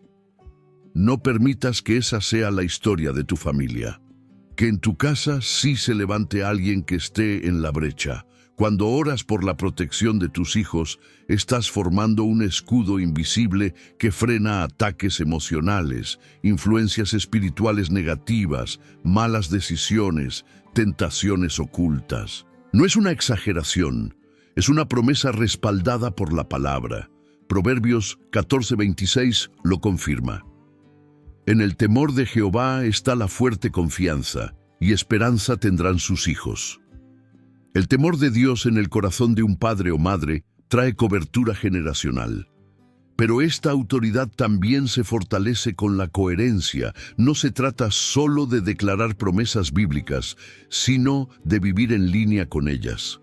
No permitas que esa sea la historia de tu familia. Que en tu casa sí se levante alguien que esté en la brecha, Cuando oras por la protección de tus hijos, estás formando un escudo invisible que frena ataques emocionales, influencias espirituales negativas, malas decisiones, tentaciones ocultas. No es una exageración, es una promesa respaldada por la palabra. Proverbios 14:26 lo confirma. En el temor de Jehová está la fuerte confianza, y esperanza tendrán sus hijos. El temor de Dios en el corazón de un padre o madre trae cobertura generacional. Pero esta autoridad también se fortalece con la coherencia. No se trata solo de declarar promesas bíblicas, sino de vivir en línea con ellas.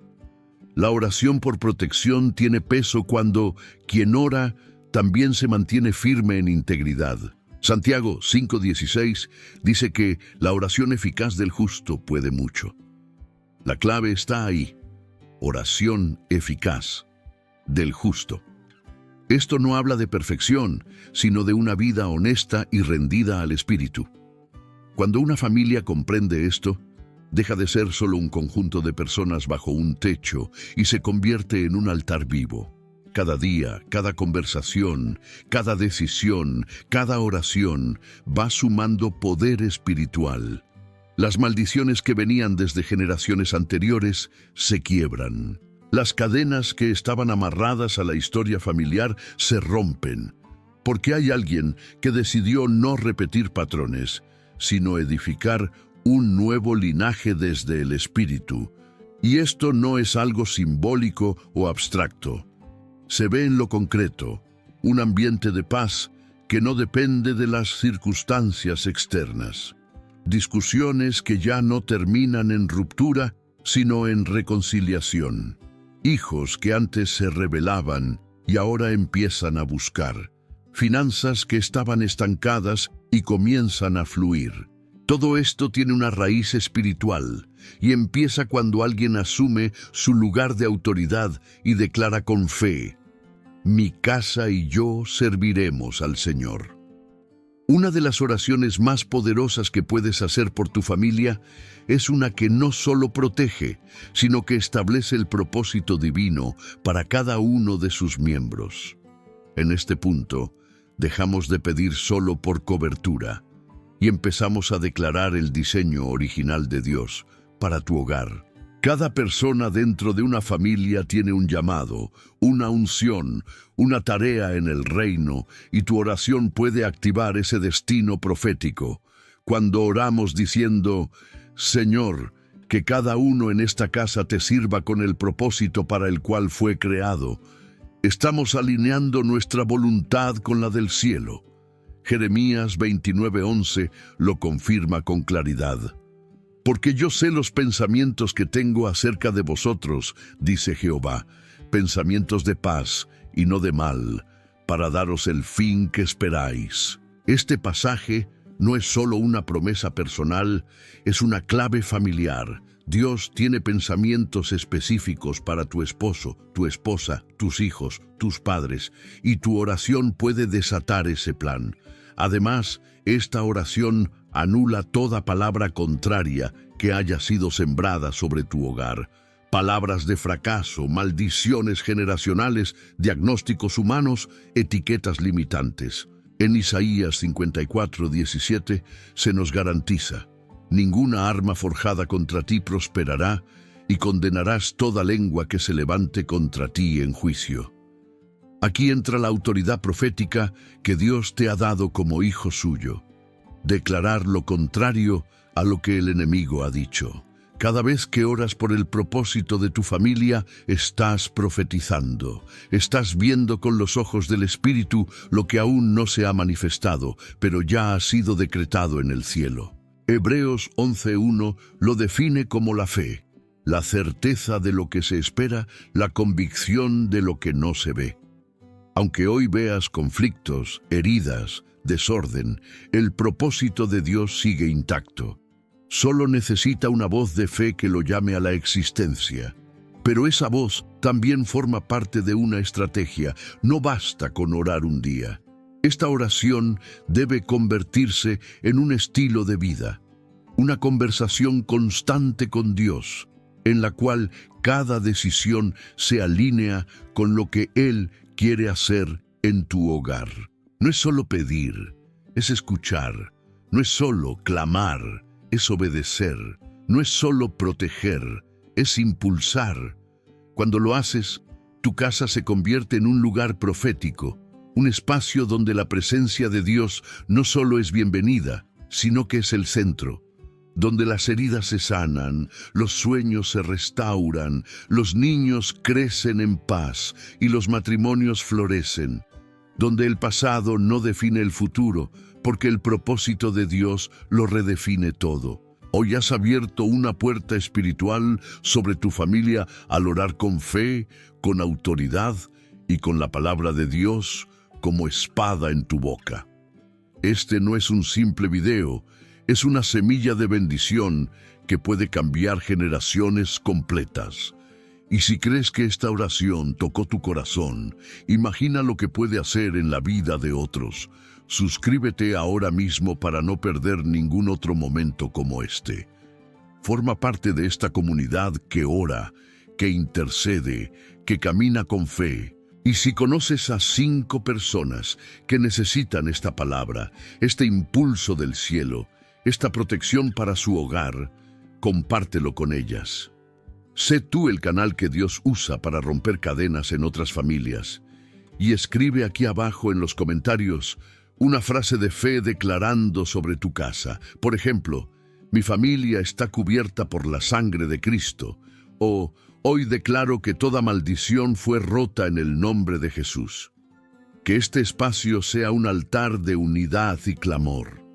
La oración por protección tiene peso cuando quien ora también se mantiene firme en integridad. Santiago 5:16 dice que la oración eficaz del justo puede mucho. La clave está ahí, oración eficaz del justo. Esto no habla de perfección, sino de una vida honesta y rendida al Espíritu. Cuando una familia comprende esto, deja de ser solo un conjunto de personas bajo un techo y se convierte en un altar vivo. Cada día, cada conversación, cada decisión, cada oración va sumando poder espiritual. Las maldiciones que venían desde generaciones anteriores se quiebran. Las cadenas que estaban amarradas a la historia familiar se rompen, porque hay alguien que decidió no repetir patrones, sino edificar un nuevo linaje desde el Espíritu. Y esto no es algo simbólico o abstracto. Se ve en lo concreto, un ambiente de paz que no depende de las circunstancias externas. Discusiones que ya no terminan en ruptura, sino en reconciliación. Hijos que antes se rebelaban y ahora empiezan a buscar. Finanzas que estaban estancadas y comienzan a fluir. Todo esto tiene una raíz espiritual y empieza cuando alguien asume su lugar de autoridad y declara con fe: mi casa y yo serviremos al Señor. Una de las oraciones más poderosas que puedes hacer por tu familia es una que no solo protege, sino que establece el propósito divino para cada uno de sus miembros. En este punto, dejamos de pedir solo por cobertura y empezamos a declarar el diseño original de Dios para tu hogar. Cada persona dentro de una familia tiene un llamado, una unción, una tarea en el reino, y tu oración puede activar ese destino profético. Cuando oramos diciendo: Señor, que cada uno en esta casa te sirva con el propósito para el cual fue creado, estamos alineando nuestra voluntad con la del cielo. Jeremías 29:11 lo confirma con claridad. Porque yo sé los pensamientos que tengo acerca de vosotros, dice Jehová, pensamientos de paz y no de mal, para daros el fin que esperáis. Este pasaje no es solo una promesa personal, es una clave familiar. Dios tiene pensamientos específicos para tu esposo, tu esposa, tus hijos, tus padres, y tu oración puede desatar ese plan. Además, esta oración anula toda palabra contraria que haya sido sembrada sobre tu hogar. Palabras de fracaso, maldiciones generacionales, diagnósticos humanos, etiquetas limitantes. En Isaías 54:17 se nos garantiza: ninguna arma forjada contra ti prosperará, y condenarás toda lengua que se levante contra ti en juicio. Aquí entra la autoridad profética que Dios te ha dado como hijo suyo. Declarar lo contrario a lo que el enemigo ha dicho. Cada vez que oras por el propósito de tu familia, estás profetizando. Estás viendo con los ojos del Espíritu lo que aún no se ha manifestado, pero ya ha sido decretado en el cielo. Hebreos 11:1 lo define como la fe, la certeza de lo que se espera, la convicción de lo que no se ve. Aunque hoy veas conflictos, heridas, desorden, el propósito de Dios sigue intacto. Solo necesita una voz de fe que lo llame a la existencia. Pero esa voz también forma parte de una estrategia. No basta con orar un día. Esta oración debe convertirse en un estilo de vida, una conversación constante con Dios, en la cual cada decisión se alinea con lo que Él quiere hacer en tu hogar. No es solo pedir, es escuchar. No es solo clamar, es obedecer. No es solo proteger, es impulsar. Cuando lo haces, tu casa se convierte en un lugar profético, un espacio donde la presencia de Dios no solo es bienvenida, sino que es el centro, donde las heridas se sanan, los sueños se restauran, los niños crecen en paz y los matrimonios florecen, donde el pasado no define el futuro, porque el propósito de Dios lo redefine todo. Hoy has abierto una puerta espiritual sobre tu familia al orar con fe, con autoridad y con la palabra de Dios como espada en tu boca. Este no es un simple video, es una semilla de bendición que puede cambiar generaciones completas. Y si crees que esta oración tocó tu corazón, imagina lo que puede hacer en la vida de otros. Suscríbete ahora mismo para no perder ningún otro momento como este. Forma parte de esta comunidad que ora, que intercede, que camina con fe. Y si conoces a 5 personas que necesitan esta palabra, este impulso del cielo, esta protección para su hogar, compártelo con ellas. Sé tú el canal que Dios usa para romper cadenas en otras familias. Y escribe aquí abajo en los comentarios una frase de fe declarando sobre tu casa. Por ejemplo, mi familia está cubierta por la sangre de Cristo. O hoy declaro que toda maldición fue rota en el nombre de Jesús. Que este espacio sea un altar de unidad y clamor.